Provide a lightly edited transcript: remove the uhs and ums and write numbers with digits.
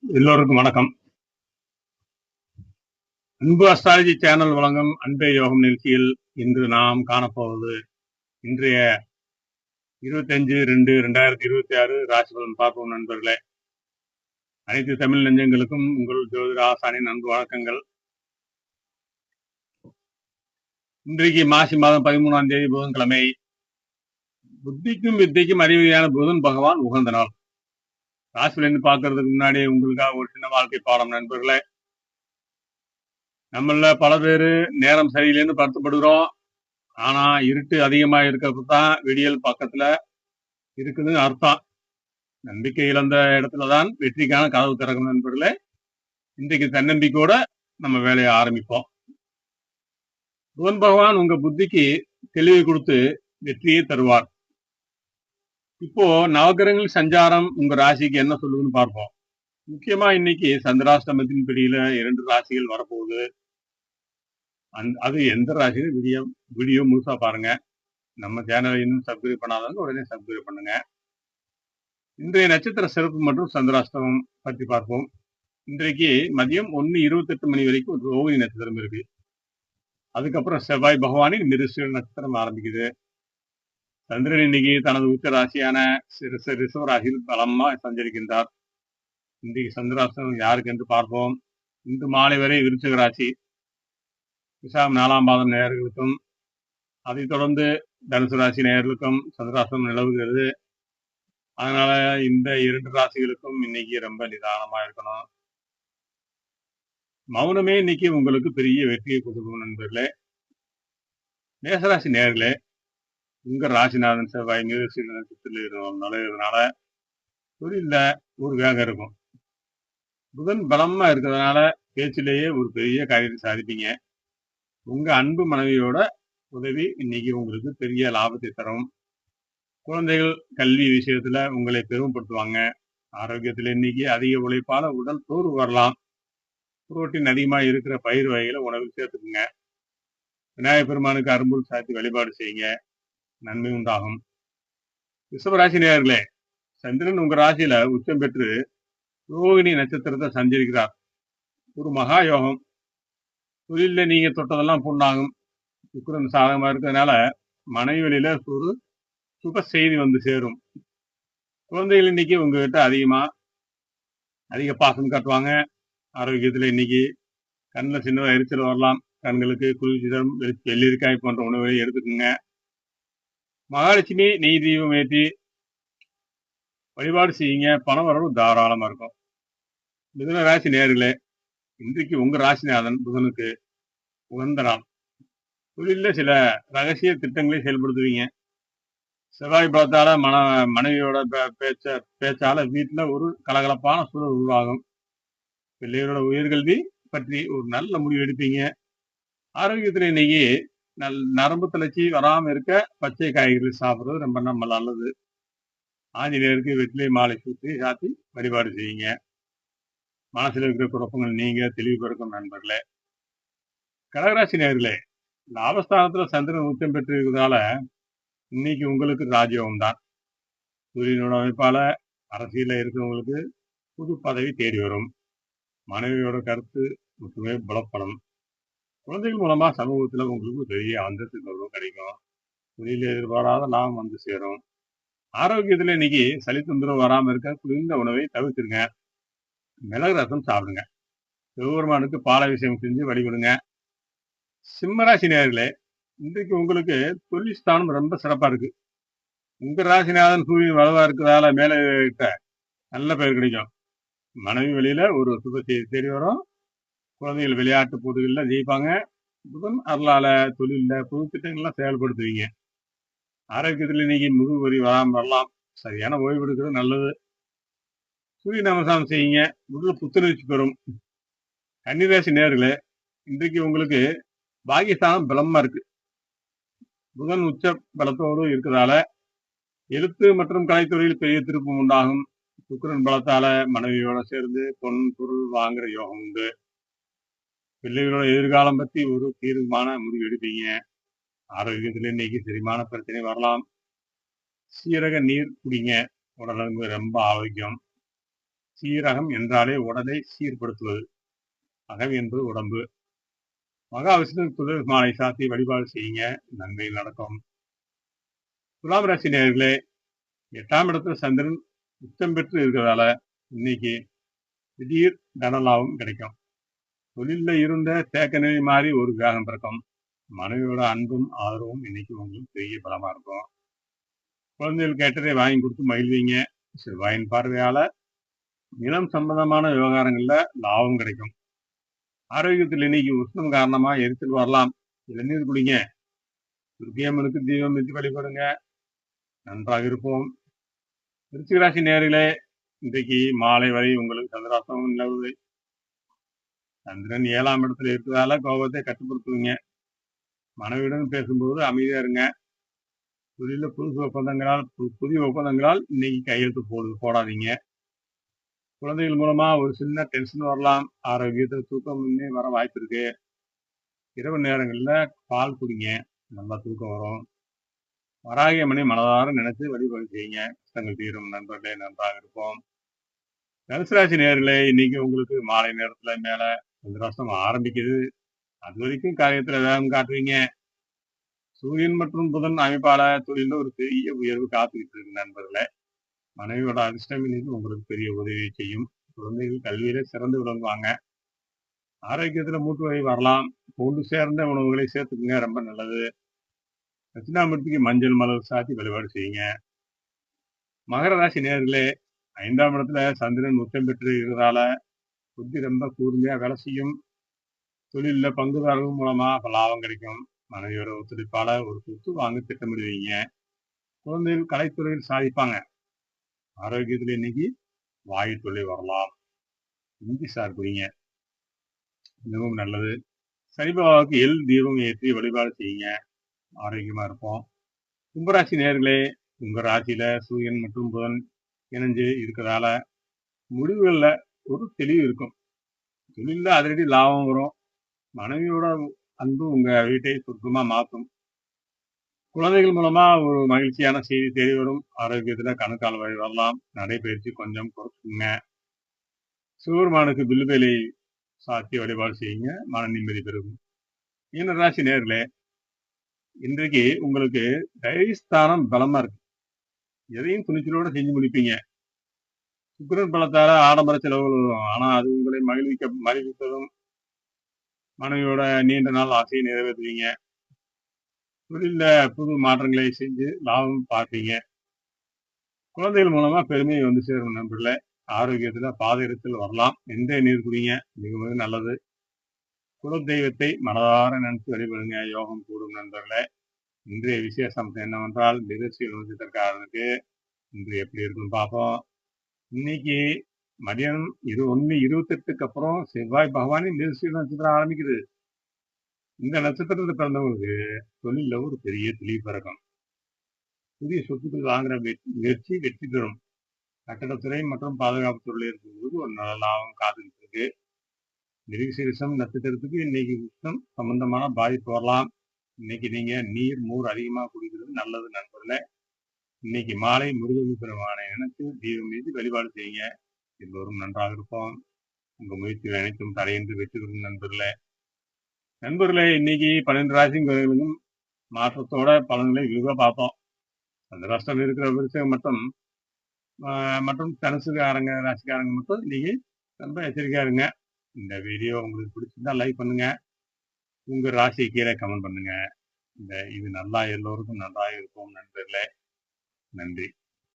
எல்லோருக்கும் வணக்கம். அன்பு அஸ்ட்ராலஜி சேனல் வழங்கும் அன்பே யோகம் நிகழ்ச்சியில் இன்று நாம் காணப்போவது இன்றைய 25/2/2026 ராசி பலன் பார்ப்போம். நண்பர்களே, அனைத்து தமிழ் நெஞ்சங்களுக்கும் உங்கள் ஜோதிட ஆசானின் அன்பு வணக்கங்கள். இன்றைக்கு மாசி மாதம் 13ஆம் தேதி புதன்கிழமை. புத்திக்கும் வித்தைக்கும் அறிவியான புதன் பகவான் உகந்த நாள். ராசி பலன் பார்க்கறதுக்கு முன்னாடி உங்களுக்காக ஒரு சின்ன வாழ்க்கை பாடம். நண்பர்களே, நம்மள பல பேரு நேரம் சரியில்லைன்னு வருத்தப்படுகிறோம். ஆனா இருட்டு அதிகமா இருக்கிறப்ப தான் விடியல் பக்கத்துல இருக்குதுன்னு அர்த்தம். நம்பிக்கை இழந்த இடத்துலதான் வெற்றிக்கான கதவு திறக்கும். நண்பர்களே, இன்றைக்கு தன்னம்பிக்கையோட நம்ம வேலையை ஆரம்பிப்போம். புதன் பகவான் உங்க புத்திக்கு தெளிவை கொடுத்து வெற்றியை தருவார். இப்போ நவகிரகங்கள் சஞ்சாரம் உங்க ராசிக்கு என்ன சொல்லுதுன்னு பார்ப்போம். முக்கியமா இன்னைக்கு சந்திராஷ்டமத்தின் பிடியில 2 ராசிகள் வரப்போகுது. அது எந்த ராசின்னு வீடியோ முழுசா பாருங்க. நம்ம சேனலை இன்னும் சப்ஸ்கிரைப் பண்ணாதவங்க உடனே சப்ஸ்கிரைப் பண்ணுங்க. இன்றைய நட்சத்திர சிறப்பு மற்றும் சந்திராஷ்டமம் பற்றி பார்ப்போம். இன்றைக்கு மதியம் 1:28 மணி வரைக்கும் ரோகிணி நட்சத்திரம் இருக்கு. அதுக்கப்புறம் செவ்வாய் பகவானின் மிருக நட்சத்திரம் ஆரம்பிக்குது. சந்திரன் இன்னைக்கு தனது உச்ச ராசியான ரிஷப ராசியில் பலமா சஞ்சரிக்கின்றார். இன்றைக்கு சந்திராஷ்டமம் யாருக்கு என்று பார்ப்போம். இன்று மாலை வரை விருச்சிக ராசி, விசாகம் 4ஆம் பாதம் நேயர்களுக்கும், அதைத் தொடர்ந்து தனுசு ராசி நேயர்களுக்கும் சந்திராஷ்டமம் நிலவுகிறது. அதனால இந்த 2 ராசிகளுக்கும் இன்னைக்கு ரொம்ப நிதானமா இருக்கணும். மௌனமே இன்னைக்கு உங்களுக்கு பெரிய வெற்றியை கொடுக்கும். நண்பர்களே, மேசராசி நேயர்களே, உங்க ராசிநாதன் செவ்வாய் மிருக நட்சத்திரத்தில் நுழையிறதுனால தொழில ஒரு வேகம் இருக்கும். புதன் பலமா இருக்கிறதுனால பேச்சிலேயே ஒரு பெரிய காரியத்தை சாதிப்பீங்க. உங்க அன்பு மனைவியோட உதவி இன்னைக்கு உங்களுக்கு பெரிய லாபத்தை தரும். குழந்தைகள் கல்வி விஷயத்துல உங்களை பெருமைப்படுத்துவாங்க. ஆரோக்கியத்துல இன்னைக்கு அதிக உழைப்பால உடல் சோர்வு வரலாம். புரோட்டீன் அதிகமா இருக்கிற பயிர் வகைகளை உணவில் சேர்த்துக்குங்க. விநாயகப் பெருமானுக்கு அரும்புல் சாத்தி வழிபாடு செய்யுங்க, நன்மை உண்டாகும். ரிஷபராசி நேயர்களே, சந்திரன் உங்க ராசியில உச்சம் பெற்று ரோகிணி நட்சத்திரத்தை சஞ்சரிக்கிறார். ஒரு மகா யோகம். தொழில நீங்க தொட்டதெல்லாம் பொண்ணாகும். சுக்கிரன் சாதகமா இருக்கிறதுனால மனைவி வழியில ஒரு சுப செய்தி வந்து சேரும். குழந்தைகள் இன்னைக்கு உங்ககிட்ட அதிக பாசம் காட்டுவாங்க. ஆரோக்கியத்துல இன்னைக்கு கண்ணில் சின்னதாக எரிச்சல் வரலாம். கண்களுக்கு குளிர்ச்சி தரும் வெள்ளரிக்காய் போன்ற உணவுகளை எடுத்துக்கோங்க. மகாலட்சுமி நெய் தீபம் ஏற்றி வழிபாடு செய்யுங்க. பண வரவு தாராளமா இருக்கும். மிதுன ராசி நேயர்களே, இன்றைக்கு உங்க ராசிநாதன் புதனுக்கு உகந்த நாள். தொழில சில ரகசிய திட்டங்களை செயல்படுத்துவீங்க. செவ்வாய் பலத்தால மனைவியோட பேச்சால வீட்டுல ஒரு கலகலப்பான சூழல் உருவாகும். பிள்ளைகளோட உயர்கல்வி பற்றி ஒரு நல்ல முடிவு எடுப்பீங்க. ஆரோக்கியத்துல இன்னைக்கு நரம்பு தளர்ச்சி வராம இருக்க பச்சை காய்கறிகள் சாப்பிடுறது ரொம்ப நம்ம நல்லது. ஆஞ்சநேயருக்கு வெற்றிலை மாலை சாத்தி வழிபாடு செய்யுங்க. மனசுல இருக்கிற குழப்பங்கள் நீங்க தெளிவு பெருக்கும். நண்பர்களே, கடகராசி நேயர்களே, லாபஸ்தானத்துல சந்திரன் உச்சம் பெற்று இருக்கிறதால இன்னைக்கு உங்களுக்கு ராஜயோகம் தான். சூரியனோட அமைப்பால அரசியல இருக்கிறவங்களுக்கு புது பதவி தேடி வரும். மனைவியோட கருத்து மட்டுமே புலப்படும். குழந்தைகள் மூலமா சமூகத்துல உங்களுக்கு பெரிய அந்தஸ்து கௌரவம் கிடைக்கும். தொழில எதிர்பாராத லாபம் வந்து சேரும். ஆரோக்கியத்துல இன்னைக்கு சளி தொந்தரவு வராம இருக்க குளிர்ந்த உணவை தவிர்த்துருங்க. மிளகு ரசம் சாப்பிடுங்க. சிவபெருமானுக்கு பாலாபிஷேகம் செஞ்சு வழிபடுங்க. சிம்மராசி நேயர்களே, இன்றைக்கு உங்களுக்கு தொழில் ஸ்தானம் ரொம்ப சிறப்பா இருக்கு. உங்க ராசிநாதன் சூரியன் வலுவா இருக்கிறதால மேல கிட்ட நல்ல பெயர் கிடைக்கும். மனைவி வழியில ஒரு சுப செய்தி தேடி வரும். குழந்தைகள் விளையாட்டு போட்டிகள்ல ஜெயிப்பாங்க. புதன் அருளால தொழில புது திட்டங்கள்லாம் செயல்படுத்துவீங்க. ஆரோக்கியத்துல இன்னைக்கு முதுகு வலி வராம வரலாம். சரியான ஓய்வு எடுக்கிறது நல்லது. சூரிய நமஸ்காரம் செய்யுங்க. உடல் புத்துணர்ச்சி பெறும். கன்னிராசி நேயர்களே, இன்றைக்கு உங்களுக்கு பாகிஸ்தானம் பலமா இருக்கு. புதன் உச்ச பலத்தோடு இருக்கிறதால எழுத்து மற்றும் கலைத்துறையில் பெரிய திருப்பம் உண்டாகும். சுக்கிரன் பலத்தால மனைவியோட சேர்ந்து பொன் பொருள் வாங்குற யோகம் உண்டு. பிள்ளைகளோட எதிர்காலம் பத்தி ஒரு தீர்மான முடிவு எடுப்பீங்க. ஆரோக்கியத்துல இன்னைக்கு செரிமான பிரச்சனை வரலாம். சீரக நீர் குடிங்க. உடலுக்கு ரொம்ப ஆரோக்கியம். சீரகம் என்றாலே உடலை சீர்படுத்துவது. அகம் என்பது உடம்பு. மகாவிஷ்ணு துளசி மாலை சாத்தி வழிபாடு செய்யுங்க. நன்மை நடக்கும். துலாம் ராசி நேயர்களே, 8ஆம் இடத்துல சந்திரன் உச்சம் பெற்று இருக்கிறதால இன்னைக்கு திடீர் தனலாபம் கிடைக்கும். தொழில்ல இருந்த தேக்க நிலை மாறி ஒரு கிரகம் பிறக்கும். மனைவியோட அன்பும் ஆதரவும் இன்னைக்கு உங்களுக்கு பெரிய பலமா இருக்கும். குழந்தைகள் கேட்டதை வாங்கி கொடுத்து மகிழ்வீங்க. செவ்வாயின் பார்வையால நிலம் சம்பந்தமான விவகாரங்கள்ல லாபம் கிடைக்கும். ஆரோக்கியத்தில் இன்னைக்கு உஷ்ணம் காரணமா எரிச்சல் வரலாம். இளநீர் குடிங்க. துர்க்கையம்மனுக்கு தீபம் ஏற்றி வழிபடுங்க. நன்றாக இருப்போம். விருச்சிக ராசி நேயர்களே, இன்றைக்கு மாலை வரை உங்களுக்கு சந்திராஷ்டமம் நிலவுது. சந்திரன் 7ஆம் இடத்துல இருக்கிறதால கோபத்தை கட்டுப்படுத்துவீங்க. மனைவியுடன் பேசும்போது அமைதியா இருங்க. தொழில புதிய ஒப்பந்தங்களால் இன்னைக்கு கையெழுத்து போடாதீங்க. குழந்தைகள் மூலமா ஒரு சின்ன டென்ஷன் வரலாம். ஆரோக்கியத்தில் தூக்கமின்மை வர வாய்ப்பு இருக்கு. இரவு நேரங்கள்ல பால் குடிங்க. நல்லா தூக்கம் வரும். வராகியம்மனை மனதார நினைச்சு வழிபாடு செய்யுங்க. கஷ்டங்கள் தீரும். நண்பர்களே, நன்றாக இருப்போம். தனுசு ராசி நேயர்களே, இன்னைக்கு உங்களுக்கு மாலை நேரத்துல மேல சந்திராஷ்டமம் ஆரம்பிக்குது. அது வரைக்கும் காரியத்துல வேகம் காட்டுவீங்க. சூரியன் மற்றும் புதன் அமைப்பால தொழில ஒரு பெரிய உயர்வு காத்துக்கிட்டு இருக்கு நண்பர்களே. மனைவியோட அதிர்ஷ்டம் இன்னைக்கு உங்களுக்கு பெரிய உதவியை செய்யும். குழந்தைகள் கல்வியில சிறந்து விளங்குவாங்க. ஆரோக்கியத்துல மூட்டு வலி வரலாம். பூண்டு சேர்ந்த உணவுகளை சேர்த்துக்குங்க. ரொம்ப நல்லது. தட்சிணாமூர்த்திக்கு மஞ்சள் மலர் சாத்தி வழிபாடு செய்யுங்க. மகர ராசி நேயர்களே, 5ஆம் இடத்துல சந்திரன் உச்சம் பெற்று இருக்கிறதால புத்தி ரொம்ப கூர்மையா வேலை செய்யும். தொழில பங்குதாரர்கள் மூலமா லாபம் கிடைக்கும். மனைவியோட ஒத்துழைப்பால ஒரு சொத்து வாங்க திட்டமிடுவீங்க. குழந்தைகள் கலைத்துறையில் சாதிப்பாங்க. ஆரோக்கியத்துல இன்னைக்கு வாயு தொல்லை வரலாம். இஞ்சி சார் குடிங்க. மிகவும் நல்லது. சனிபாபாவுக்கு எள் தீபம் ஏற்றி வழிபாடு செய்யுங்க. ஆரோக்கியமா இருப்போம். கும்பராசி நேயர்களே, உங்க ராசியில சூரியன் மற்றும் புதன் இணைஞ்சு இருக்கிறதால முடிவுகள்ல ஒரு தெளிவு இருக்கும். தொழில அதிரடி லாபம் வரும். மனைவியோட அன்பு உங்க வீட்டை சுத்தமா மாற்றும். குழந்தைகள் மூலமா ஒரு மகிழ்ச்சியான செய்தி தேடி வரும். ஆரோக்கியத்துல கணுக்கால் வழி வரலாம். நடைபயிற்சி கொஞ்சம் குறைச்சுங்க. சிவபெருமானுக்கு வில்லுவேலை சாத்தி வழிபாடு செய்யுங்க. மன நிம்மதி பெருகும். மீன ராசி நேயர்களே, இன்றைக்கு உங்களுக்கு தைரியஸ்தானம் பலமா இருக்கு. எதையும் துணிச்சலோட செஞ்சு முடிப்பீங்க. சுக்கிரன் பலத்தால ஆடம்பர செலவுகள் வரும். ஆனா அது உங்களை மகிழ்விப்பதும் மனைவியோட நீண்ட நாள் ஆசையை நிறைவேற்றுவீங்க. தொழில புது மாற்றங்களை செஞ்சு லாபம் பார்ப்பீங்க. குழந்தைகள் மூலமா பெருமை வந்து சேரும் நண்பர்களே. ஆரோக்கியத்துல பாதகத்தில் வரலாம். எந்த நீர் குடிங்க. மிக மிக நல்லது. குலதெய்வத்தை மனதார நினைச்சு வழிபடுங்க. யோகம் கூடும் நண்பர்களே. இன்றைய விசேஷம் என்னவென்றால் மிருகசீரிஷ நட்சத்திரக்காரனுக்கு இன்று எப்படி இருக்குன்னு பார்ப்போம். இன்னைக்கு மதியம் 1:28க்கு அப்புறம் செவ்வாய் பகவானின் மிருகசீரிஷ நட்சத்திரம் ஆரம்பிக்குது. இந்த நட்சத்திரத்துல பிறந்தவங்களுக்கு தொழில ஒரு பெரிய தெளிவு பிறக்கும். புதிய சொத்துக்கள் வாங்குற முயற்சி வெற்றி பெறும். கட்டடத்துறை மற்றும் பாதுகாப்பு துறையில் இருக்கும்போது ஒரு நல்ல லாபம் காத்துக்கிட்டு இருக்கு. மிருகசீரிஷம் நட்சத்திரத்துக்கு இன்னைக்கு உஷ்ணம் சம்பந்தமான பாதிப்பு வரலாம். இன்னைக்கு நீங்க நீர் மோர் அதிகமா குடிக்கிறது நல்லது நண்பர்களே. இன்னைக்கு மாலை முருகன் பெருமானை நினைச்சு தீபம் மீது வழிபாடு செய்யுங்க. எல்லோரும் நன்றாக இருப்போம். உங்க முயற்சிகள் அனைத்தும் தடையின்றி வெற்றி பெறும் நண்பர்களே. நண்பர்களே, இன்னைக்கு 12 ராசிகளுக்கும் மாற்றத்தோட பலன்களை விரிவாக பார்த்தோம். அந்த ராஷ்டிரம் இருக்கிற விருச்சகம் மற்றும் ராசிக்காரங்க மட்டும் இன்னைக்கு ரொம்ப எச்சரிக்கையா இருங்க. இந்த வீடியோ உங்களுக்கு பிடிச்சிருந்தா லைக் பண்ணுங்க. உங்க ராசியை கீழே கமெண்ட் பண்ணுங்க. இது நல்லா எல்லோருக்கும் நன்றாக இருக்கும் நண்பர்களே. நன்றி.